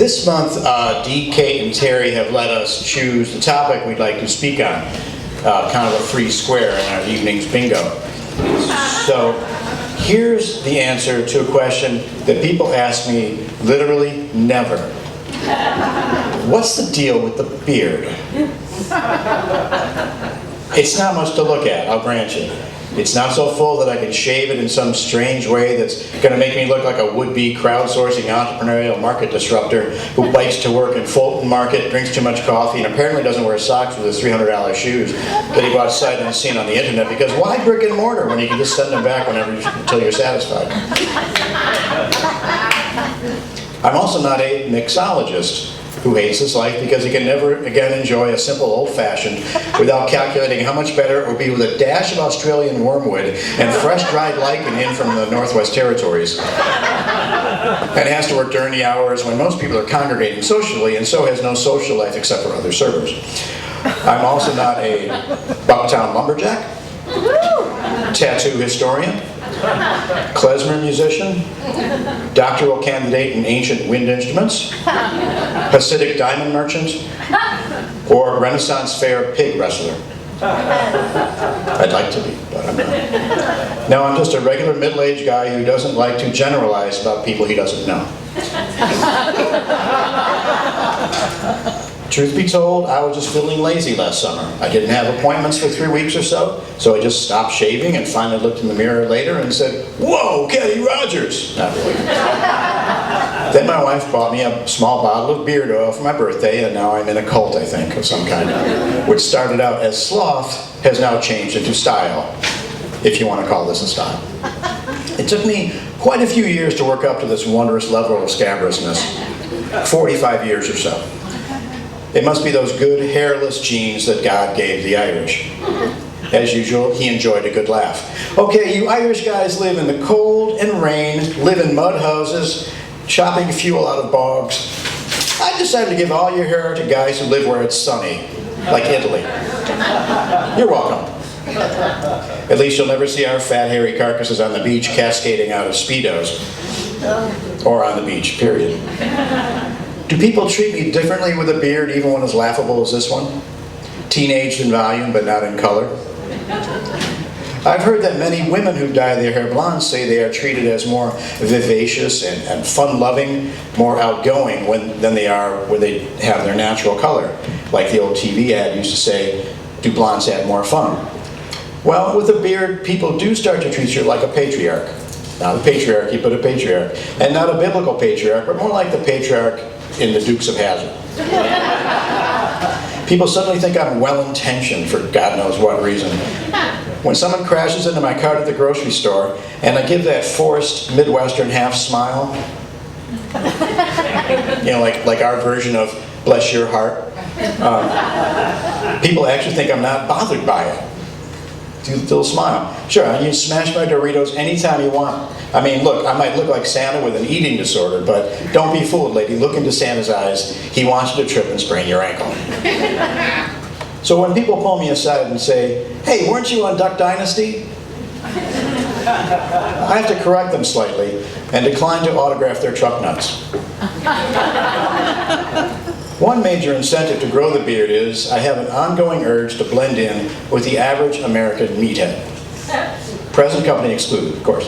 This month, Dee, Kate, and Terry have let us choose the topic we'd like to speak on. Kind of a free square in our evening's bingo. So here's the answer to a question that people ask me literally never. What's the deal with the beard? It's not much to look at, I'll grant you. It's not so full that I can shave it in some strange way that's going to make me look like a would-be crowdsourcing entrepreneurial market disruptor who bikes to work in Fulton Market, drinks too much coffee, and apparently doesn't wear socks with his $300 shoes that he bought sight unseen on the internet, because why brick and mortar when you can just send them back until you're satisfied? I'm also not a mixologist who hates his life because he can never again enjoy a simple old-fashioned without calculating how much better it would be with a dash of Australian wormwood and fresh dried lichen in from the Northwest Territories. And has to work during the hours when most people are congregating socially, and so has no social life except for other servers. I'm also not a Bucktown lumberjack, tattoo historian, klezmer musician, doctoral candidate in ancient wind instruments, Hasidic diamond merchant, or Renaissance fair pig wrestler. I'd like to be, but I'm not. No, I'm just a regular middle-aged guy who doesn't like to generalize about people he doesn't know. Truth be told, I was just feeling lazy last summer. I didn't have appointments for 3 weeks or so I just stopped shaving and finally looked in the mirror later and said, "Whoa, Kenny Rogers!" Not really. Then my wife bought me a small bottle of beard oil for my birthday, and now I'm in a cult, I think, of some kind, which started out as sloth, has now changed into style, if you want to call this a style. It took me quite a few years to work up to this wondrous level of scabrousness, 45 years or so. It must be those good hairless genes that God gave the Irish. As usual, he enjoyed a good laugh. Okay, you Irish guys live in the cold and rain, live in mud houses, chopping fuel out of bogs. I decided to give all your hair to guys who live where it's sunny, like Italy. You're welcome. At least you'll never see our fat, hairy carcasses on the beach cascading out of Speedos. Or on the beach, period. Do people treat me differently with a beard, even one as laughable as this one? Teenaged in volume, but not in color. I've heard that many women who dye their hair blonde say they are treated as more vivacious and fun-loving, more outgoing than they are when they have their natural color. Like the old TV ad used to say, "Do blondes have more fun?" Well, with a beard, people do start to treat you like a patriarch. Not a patriarchy, but a patriarch. And not a biblical patriarch, but more like the patriarch in the Dukes of Hazzard. People suddenly think I'm well-intentioned for God knows what reason. When someone crashes into my cart at the grocery store and I give that forced Midwestern half smile, you know, like our version of "bless your heart," people actually think I'm not bothered by it. Do the little smile. Sure, you can smash my Doritos anytime you want. I mean, look, I might look like Santa with an eating disorder, but don't be fooled, lady. Look into Santa's eyes. He wants you to trip and sprain your ankle. So when people pull me aside and say, "Hey, weren't you on Duck Dynasty?" I have to correct them slightly and decline to autograph their truck nuts. One major incentive to grow the beard is I have an ongoing urge to blend in with the average American meathead. Present company excluded, of course.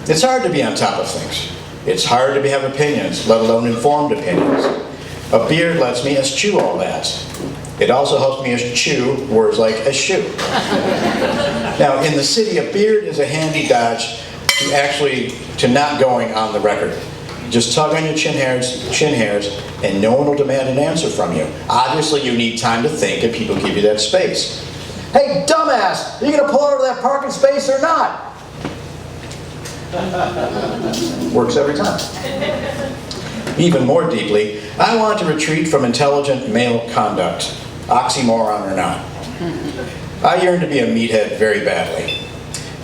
It's hard to be on top of things. It's hard to have opinions, let alone informed opinions. A beard lets me eschew all that. It also helps me eschew words like eschew. Now, in the city, a beard is a handy dodge to not going on the record. Just tug on your chin hairs, and no one will demand an answer from you. Obviously, you need time to think, and people give you that space. "Hey, dumbass, are you going to pull out of that parking space or not?" Works every time. Even more deeply, I want to retreat from intelligent male conduct, oxymoron or not. I yearn to be a meathead very badly.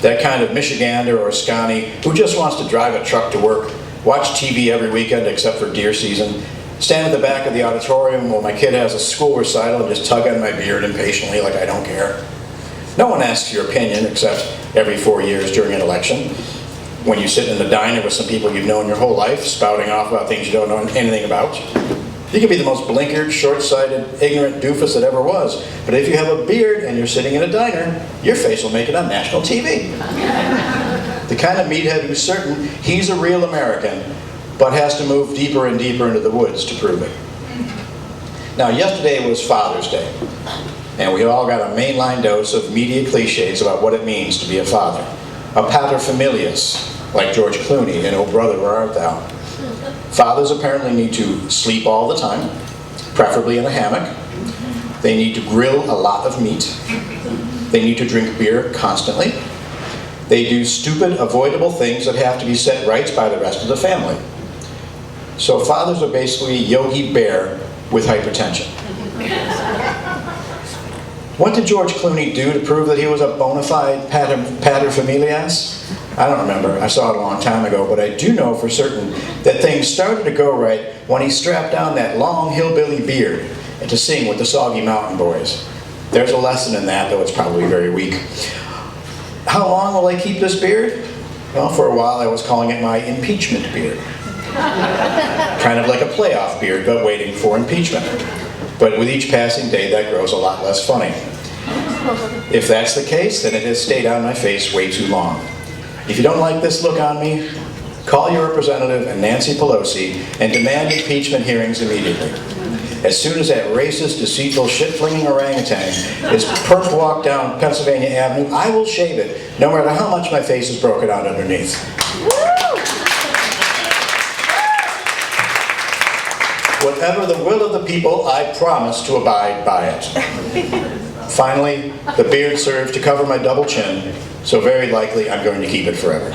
That kind of Michigander or Scotty who just wants to drive a truck to work, watch TV every weekend except for deer season, stand at the back of the auditorium while my kid has a school recital and just tug on my beard impatiently like I don't care. No one asks your opinion except every 4 years during an election. when you sit in a diner with some people you've known your whole life, spouting off about things you don't know anything about. You can be the most blinkered, short-sighted, ignorant doofus that ever was, but if you have a beard and you're sitting in a diner, your face will make it on national TV. The kind of meathead who's certain he's a real American, but has to move deeper and deeper into the woods to prove it. Now, yesterday was Father's Day, and we all got a mainline dose of media cliches about what it means to be a father. A paterfamilias, like George Clooney in Oh Brother, Where Art Thou? Fathers apparently need to sleep all the time, preferably in a hammock. They need to grill a lot of meat. They need to drink beer constantly. They do stupid, avoidable things that have to be set right by the rest of the family. So fathers are basically Yogi Bear with hypertension. What did George Clooney do to prove that he was a bona fide paterfamilias? I don't remember. I saw it a long time ago, but I do know for certain that things started to go right when he strapped down that long hillbilly beard and to sing with the Soggy Mountain Boys. There's a lesson in that, though it's probably very weak. How long will I keep this beard? Well, for a while I was calling it my impeachment beard. Kind of like a playoff beard, but waiting for impeachment. But with each passing day, that grows a lot less funny. If that's the case, then it has stayed on my face way too long. If you don't like this look on me, call your representative and Nancy Pelosi and demand impeachment hearings immediately. As soon as that racist, deceitful, shit-flinging orangutan is perp walk down Pennsylvania Avenue, I will shave it, no matter how much my face is broken out underneath. Whatever the will of the people, I promise to abide by it. Finally, the beard serves to cover my double chin, so very likely I'm going to keep it forever.